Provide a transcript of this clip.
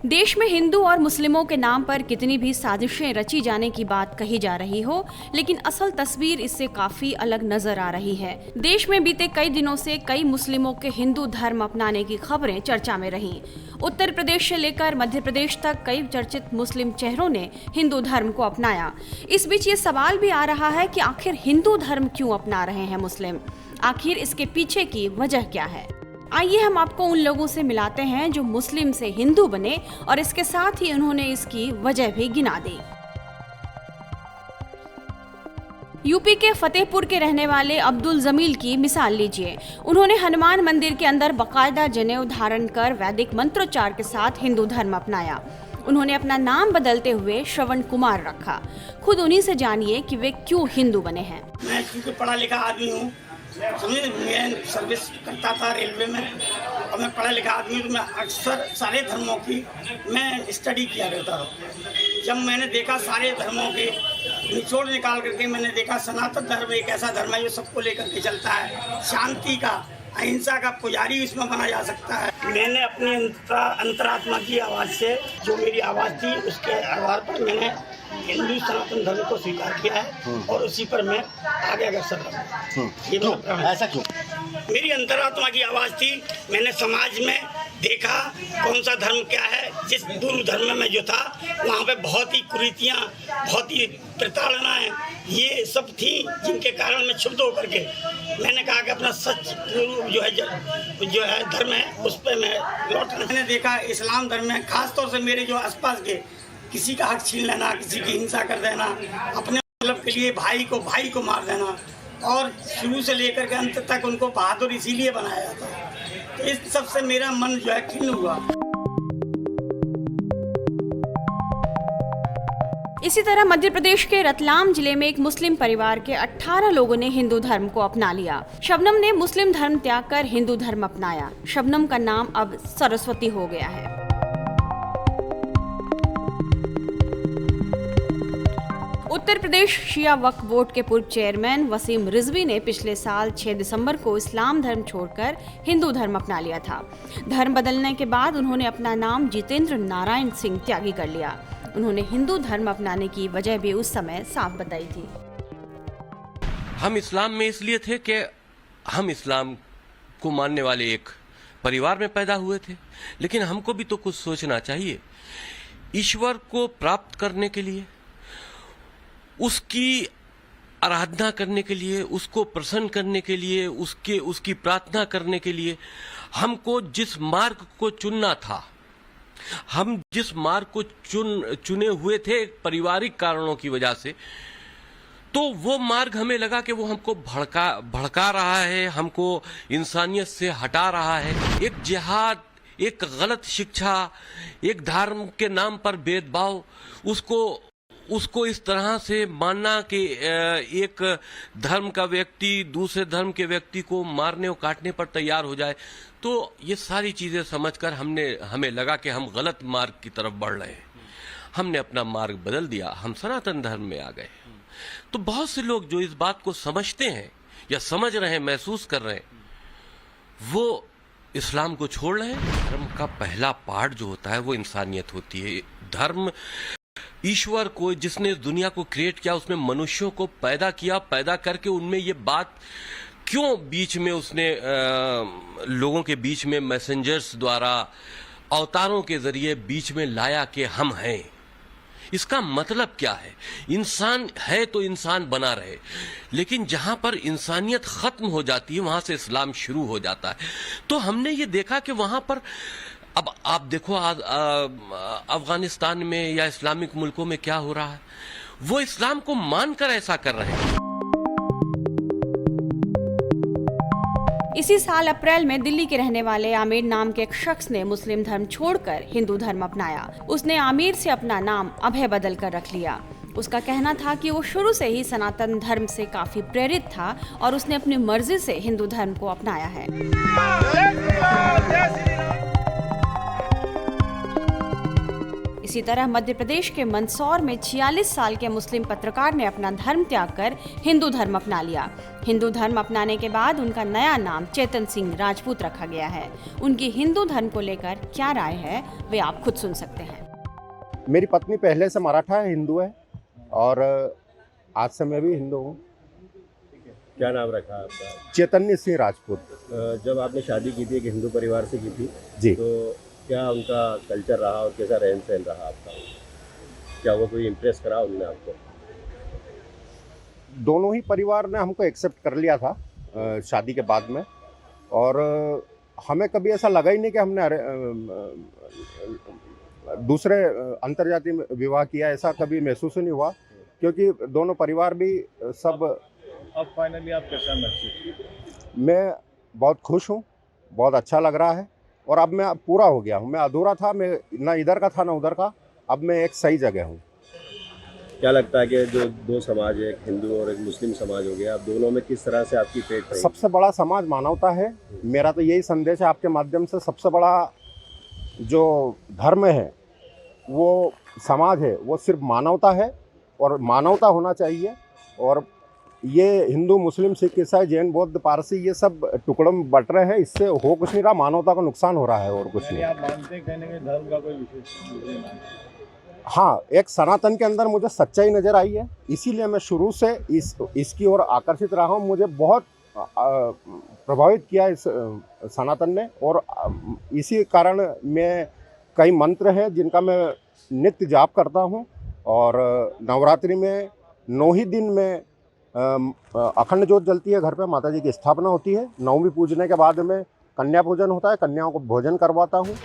देश में हिंदू और मुस्लिमों के नाम पर कितनी भी साजिशें रची जाने की बात कही जा रही हो, लेकिन असल तस्वीर इससे काफी अलग नजर आ रही है। देश में बीते कई दिनों से कई मुस्लिमों के हिंदू धर्म अपनाने की खबरें चर्चा में रहीं। उत्तर प्रदेश से लेकर मध्य प्रदेश तक कई चर्चित मुस्लिम चेहरों ने हिंदू धर्म को अपनाया। इस बीच ये सवाल भी आ रहा है कि आखिर हिंदू धर्म क्यों अपना रहे हैं मुस्लिम? आखिर इसके पीछे की वजह क्या है? आइए हम आपको उन लोगों से मिलाते हैं जो मुस्लिम से हिंदू बने और इसके साथ ही उन्होंने इसकी वजह भी गिना दी। यूपी के फतेहपुर के रहने वाले अब्दुल जमील की मिसाल लीजिए। उन्होंने हनुमान मंदिर के अंदर बाकायदा जनेऊ धारण कर वैदिक मंत्रोच्चार के साथ हिंदू धर्म अपनाया। उन्होंने अपना नाम बदलते हुए श्रवण कुमार रखा। खुद उन्हीं से जानिए कि वे क्यों हिंदू बने हैं। मैं क्योंकि पढ़ा लिखा आदमी हूँ, समझे, मैं सर्विस करता था रेलवे में और मैं पढ़ा लिखा आदमी, तो मैं अक्सर सारे धर्मों की मैं स्टडी किया रहता हूँ। जब मैंने देखा सारे धर्मों के निचोड़ निकाल करके मैंने देखा सनातन धर्म एक ऐसा धर्म है जो सबको लेकर के चलता है, शांति का, अहिंसा का पुजारी इसमें बना जा सकता है। मैंने अपनी अंतरात्मा की आवाज़ से जो मेरी आवाज़ थी उसके आधार पर मैंने हिंदू सनातन धर्म को स्वीकार किया है और उसी पर मैं आगे अग्रसर रहा। ऐसा क्यों? मेरी अंतरात्मा की आवाज़ थी, मैंने समाज में देखा कौन सा धर्म क्या है। जिस गुरु धर्म में जो था वहाँ पे बहुत ही कुरीतियाँ, बहुत ही प्रताड़नाएं ये सब थी, जिनके कारण मैं क्षुब्ध होकर के मैंने कहा कि अपना सच गुरु जो है धर्म है उस पर मैं लौटना। मैंने देखा इस्लाम धर्म में खास तौर से मेरे जो आसपास के किसी का हक छीन लेना, किसी की हिंसा कर देना, अपने मतलब के लिए भाई को मार देना और शुरू से लेकर के अंत तक उनको बहादुर इसीलिए बनाया जाता है। तो इस सब से मेरा मन जो है खिन्न हुआ। इसी तरह मध्य प्रदेश के रतलाम जिले में एक मुस्लिम परिवार के 18 लोगों ने हिंदू धर्म को अपना लिया। शबनम ने मुस्लिम धर्म त्याग कर हिंदू धर्म अपनाया। शबनम का नाम अब सरस्वती हो गया है। उत्तर प्रदेश शिया वक्फ बोर्ड के पूर्व चेयरमैन वसीम रिजवी ने पिछले साल 6 दिसंबर को इस्लाम धर्म छोड़कर हिंदू धर्म अपना लिया था। धर्म बदलने के बाद उन्होंने अपना नाम जितेंद्र नारायण सिंह त्यागी कर लिया। उन्होंने हिंदू धर्म अपनाने की वजह भी उस समय साफ बताई थी। हम इस्लाम में इसलिए थे कि हम इस्लाम को मानने वाले एक परिवार में पैदा हुए थे, लेकिन हमको भी तो कुछ सोचना चाहिए। ईश्वर को प्राप्त करने के लिए, उसकी आराधना करने के लिए, उसको प्रसन्न करने के लिए, उसकी प्रार्थना करने के लिए हमको जिस मार्ग को चुनना था, हम जिस मार्ग को चुने हुए थे पारिवारिक कारणों की वजह से, तो वो मार्ग हमें लगा कि वो हमको भड़का रहा है, हमको इंसानियत से हटा रहा है। एक जिहाद, एक गलत शिक्षा, एक धर्म के नाम पर भेदभाव, उसको इस तरह से मानना कि एक धर्म का व्यक्ति दूसरे धर्म के व्यक्ति को मारने और काटने पर तैयार हो जाए, तो ये सारी चीजें समझकर हमें लगा कि हम गलत मार्ग की तरफ बढ़ रहे हैं। हमने अपना मार्ग बदल दिया, हम सनातन धर्म में आ गए। तो बहुत से लोग जो इस बात को समझते हैं या समझ रहे हैं, महसूस कर रहे हैं, वो इस्लाम को छोड़ रहे हैं। धर्म का पहला पार्ट जो होता है वो इंसानियत होती है। धर्म ईश्वर को, जिसने दुनिया को क्रिएट किया, उसमें मनुष्यों को पैदा किया, पैदा करके उनमें ये बात क्यों बीच में उसने लोगों के बीच में मैसेंजर्स द्वारा, अवतारों के जरिए बीच में लाया कि हम हैं। इसका मतलब क्या है? इंसान है तो इंसान बना रहे, लेकिन जहां पर इंसानियत खत्म हो जाती है वहां से इस्लाम शुरू हो जाता है। तो हमने ये देखा कि वहां पर, अब आप देखो अफगानिस्तान में या इस्लामिक मुल्कों में क्या हो रहा है, वो इस्लाम को मानकर ऐसा कर रहे हैं। इसी साल अप्रैल में दिल्ली के रहने वाले आमिर नाम के एक शख्स ने मुस्लिम धर्म छोड़कर हिंदू धर्म अपनाया। उसने आमिर से अपना नाम अभय बदल कर रख लिया। उसका कहना था कि वो शुरू से ही सनातन धर्म से काफी प्रेरित था और उसने अपनी मर्जी से हिंदू धर्म को अपनाया है। इसी तरह मध्य प्रदेश के मंदसौर में 46 साल के मुस्लिम पत्रकार ने अपना धर्म त्याग कर हिंदू धर्म अपना लिया। हिंदू धर्म अपनाने के बाद उनका नया नाम चेतन सिंह राजपूत रखा गया है। उनकी हिंदू धर्म को लेकर क्या राय है वे आप खुद सुन सकते हैं। मेरी पत्नी पहले से मराठा है, हिंदू है, और आज से मैं भी हिंदू हूँ। क्या नाम रखा आपका? चैतन्य सिंह राजपूत। जब आपने शादी की थी एक हिंदू परिवार से की थी जी, तो क्या उनका कल्चर रहा और कैसा रहन सहन रहा आपका? क्या वो कोई इम्प्रेस करा उनने आपको? दोनों ही परिवार ने हमको एक्सेप्ट कर लिया था शादी के बाद में, और हमें कभी ऐसा लगा ही नहीं कि हमने दूसरे अंतर्जातीय विवाह किया, ऐसा कभी महसूस ही नहीं हुआ, क्योंकि दोनों परिवार भी सब। अब फाइनली आप कैसा महसूस? मैं बहुत खुश हूँ, बहुत अच्छा लग रहा है, और अब मैं पूरा हो गया हूँ। मैं अधूरा था, मैं ना इधर का था ना उधर का, अब मैं एक सही जगह हूँ। क्या लगता है कि जो दो समाज है, एक हिंदू और एक मुस्लिम समाज हो गया, आप दोनों में किस तरह से आपकी पेट रही? सबसे बड़ा समाज मानवता है। मेरा तो यही संदेश है आपके माध्यम से, सबसे बड़ा जो धर्म है वो समाज है, वो सिर्फ मानवता है और मानवता होना चाहिए। और ये हिंदू, मुस्लिम, सिख, ईसाई, जैन, बौद्ध, पारसी ये सब टुकड़ों में बट रहे हैं, इससे हो कुछ नहीं रहा, मानवता को नुकसान हो रहा है और कुछ नहीं। आप मानते हैं कहने के धर्म का कोई विशेष? हाँ, एक सनातन के अंदर मुझे सच्चाई नज़र आई है, इसीलिए मैं शुरू से इसकी ओर आकर्षित रहा हूँ। मुझे बहुत प्रभावित किया इस सनातन ने, और इसी कारण मैं कई मंत्र हैं जिनका मैं नित्य जाप करता हूँ, और नवरात्रि में 9 ही दिन में अखंड ज्योत जलती है घर पे, माता जी की स्थापना होती है। 9वीं पूजने के बाद में कन्या पूजन होता है, कन्याओं को भोजन करवाता हूँ।